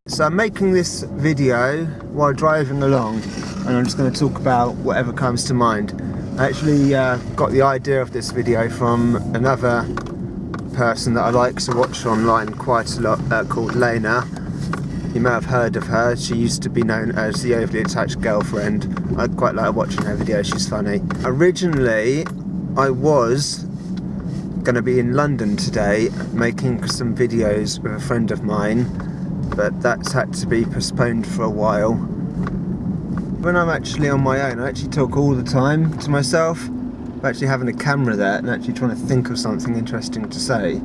So I'm making this video while driving along, and I'm just going to talk about whatever comes to mind. I actually got the idea of this video from another person that I like to watch online quite a lot, called Lena. You may have heard of her. She used to be known as the Overly Attached Girlfriend. I quite like watching her videos, she's funny. Originally, I was going to be in London today making some videos with a friend of mine, but that's had to be postponed for a while. When I'm actually on my own, I actually talk all the time to myself. I'm actually having a camera there and actually trying to think of something interesting to say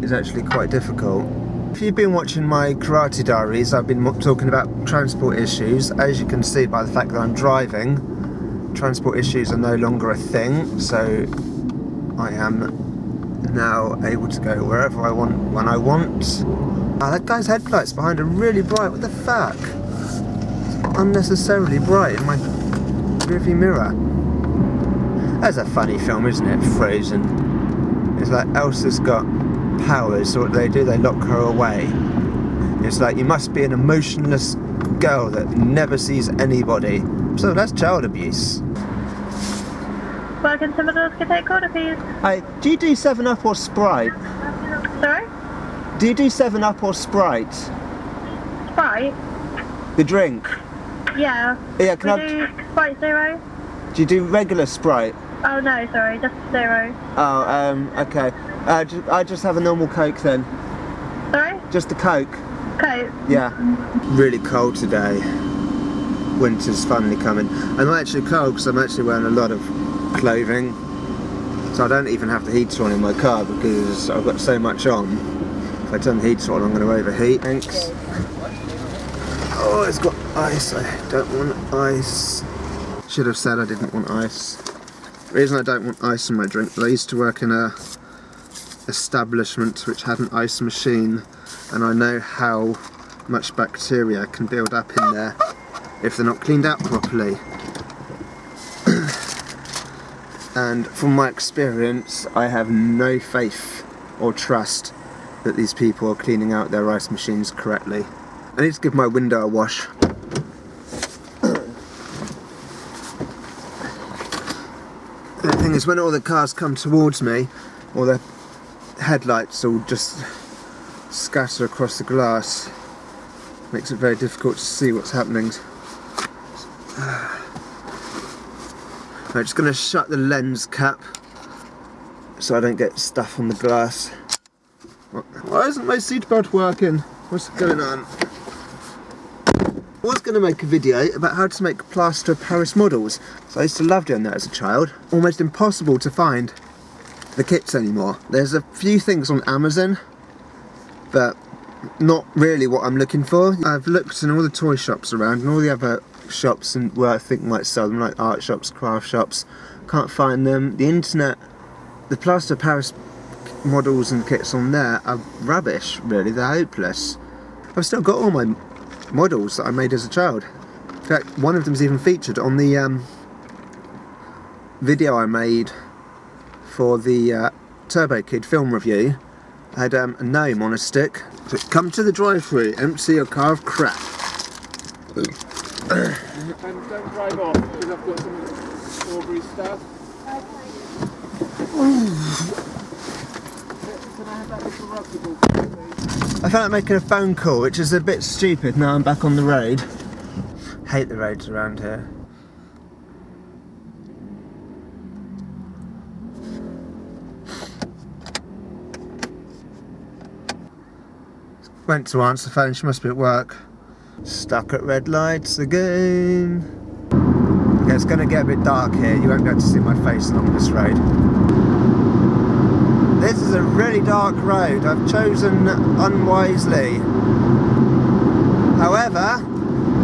is actually quite difficult. If you've been watching my karate diaries, I've been talking about transport issues. As you can see by the fact that I'm driving, transport issues are no longer a thing, so I am now able to go wherever I want, when I want. Ah, that guy's headlights behind are really bright. What the fuck? It's unnecessarily bright in my rearview mirror. That's a funny film, isn't it? Frozen. It's like Elsa's got powers, so what do? They lock her away. It's like you must be an emotionless girl that never sees anybody. So that's child abuse. Welcome to McDonald's. Can I take order, please? Hi, do you do 7-Up or Sprite? Sorry? Do you do 7-Up or Sprite? Sprite? The drink? Yeah. Yeah, We do Sprite Zero? Do you do regular Sprite? Oh no, sorry, just Zero. Oh, okay. I just have a normal Coke then. Sorry? Just a Coke. Coke? Yeah. Really cold today. Winter's finally coming. I'm actually cold because I'm actually wearing a lot of clothing. So I don't even have the heater on in my car because I've got so much on. If I turn the heater on, I'm going to overheat. Thanks. Oh, it's got ice. I don't want ice. Should have said I didn't want ice. The reason I don't want ice in my drink, I used to work in a establishment which had an ice machine, and I know how much bacteria can build up in there if they're not cleaned out properly. And from my experience, I have no faith or trust that these people are cleaning out their ice machines correctly. I need to give my window a wash. The thing is, when all the cars come towards me, all the headlights will just scatter across the glass. Makes it very difficult to see what's happening. I'm just going to shut the lens cap so I don't get stuff on the glass. Why isn't my seatbelt working? What's going on? I was going to make a video about how to make plaster of Paris models. So I used to love doing that as a child. Almost impossible to find the kits anymore. There's a few things on Amazon, but not really what I'm looking for. I've looked in all the toy shops around and all the other shops and where I think might sell them, like art shops, craft shops. Can't find them. The internet, the plaster of Paris models and kits on there are rubbish, really. They're hopeless. I've still got all my models that I made as a child. In fact, one of them's even featured on the video I made for the Turbo Kid film review. I had a gnome on a stick. So come to the drive-thru, empty your car of crap. And don't drive off because I've got some strawberry stuff. Can I have that little rugby ball, please? I felt like making a phone call, which is a bit stupid now I'm back on the road. Hate the roads around here. Went to answer the phone, she must be at work. Stuck at red lights again. Okay, it's going to get a bit dark here. You won't be able to see my face along this road. This is a really dark road. I've chosen unwisely. However,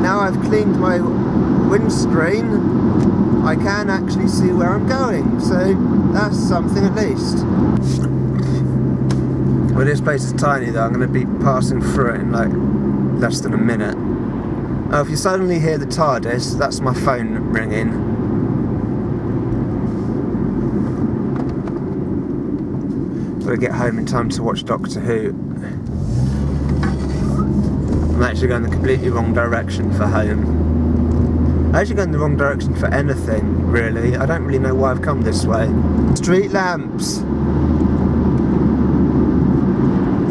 now I've cleaned my windscreen, I can actually see where I'm going. So that's something at least. Well, this place is tiny though. I'm going to be passing through it in like less than a minute. Oh, if you suddenly hear the TARDIS, that's my phone ringing. Gotta get home in time to watch Doctor Who. I'm actually going the completely wrong direction for home. I'm actually going the wrong direction for anything, really. I don't really know why I've come this way. Street lamps!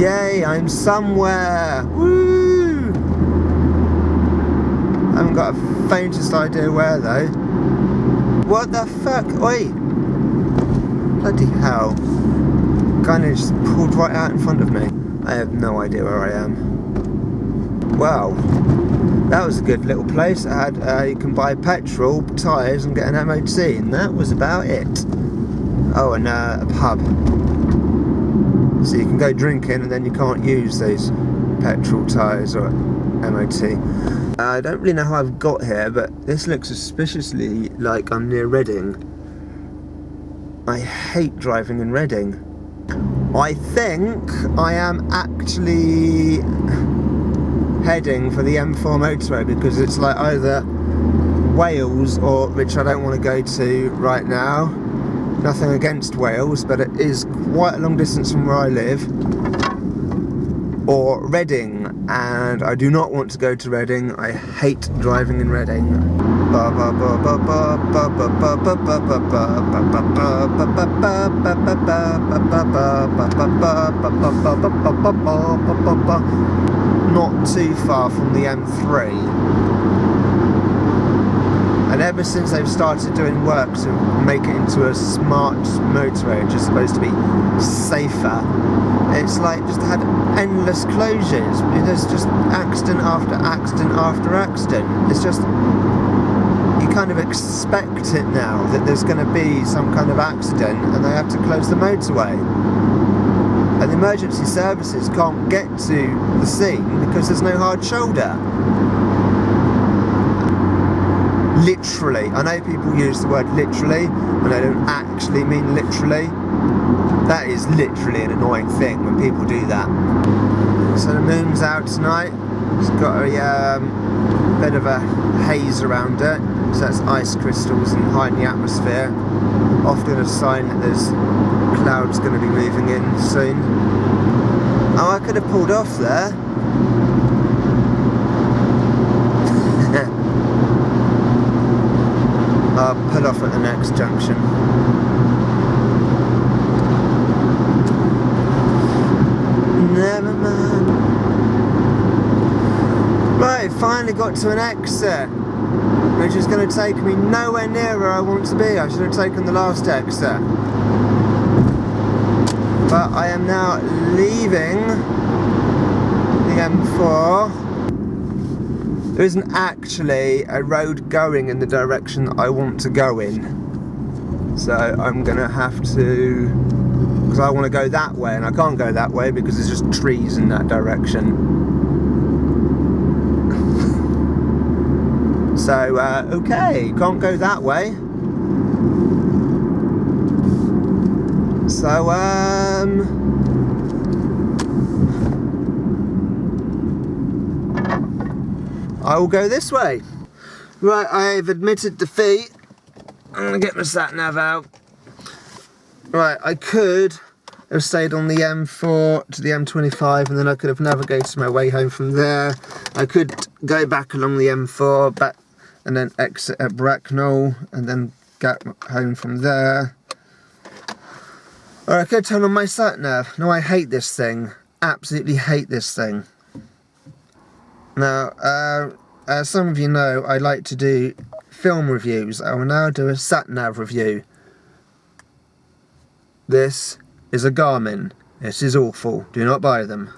Yay, I'm somewhere! Woo! I haven't got a faintest idea where though. What the fuck? Wait! Bloody hell. Kind of just pulled right out in front of me. I have no idea where I am. Wow, that was a good little place. It had, you can buy petrol, tyres and get an MOT, and that was about it. Oh, and a pub. So you can go drinking and then you can't use those petrol, tyres or MOT. I don't really know how I've got here, but this looks suspiciously like I'm near Reading. I hate driving in Reading. I think I am actually heading for the M4 motorway because it's like either Wales or, which I don't want to go to right now. Nothing against Wales, but it is quite a long distance from where I live. Or Reading, and I do not want to go to Reading. I hate driving in Reading. Not too far from the M3, and ever since they've started doing work to make it into a smart motorway, which is supposed to be safer, it's like just had endless closures. There's just accident after accident after accident. It's just, you kind of expect it now that there's going to be some kind of accident and they have to close the motorway. And the emergency services can't get to the scene because there's no hard shoulder. Literally. I know people use the word literally, and I don't actually mean literally. That is literally an annoying thing when people do that. So the moon's out tonight. It's got a bit of a haze around it. So that's ice crystals and high in the atmosphere. Often a sign that there's clouds going to be moving in soon. Oh, I could have pulled off there. I'll pull off at the next junction. Never mind. Right, finally got to an exit, which is going to take me nowhere near where I want to be. I should have taken the last exit. But I am now leaving the M4. There isn't actually a road going in the direction I want to go in. So I'm going to have to, because I want to go that way and I can't go that way because there's just trees in that direction. So, okay, can't go that way. So, I will go this way. Right, I've admitted defeat. I'm gonna get my sat nav out. Right, I could have stayed on the M4 to the M25 and then I could have navigated my way home from there. I could go back along the M4 back and then exit at Bracknell and then get home from there. Or I could turn on my sat nav. No, I hate this thing. Absolutely hate this thing. Now, as some of you know, I like to do film reviews. I will now do a sat-nav review. This is a Garmin. This is awful. Do not buy them.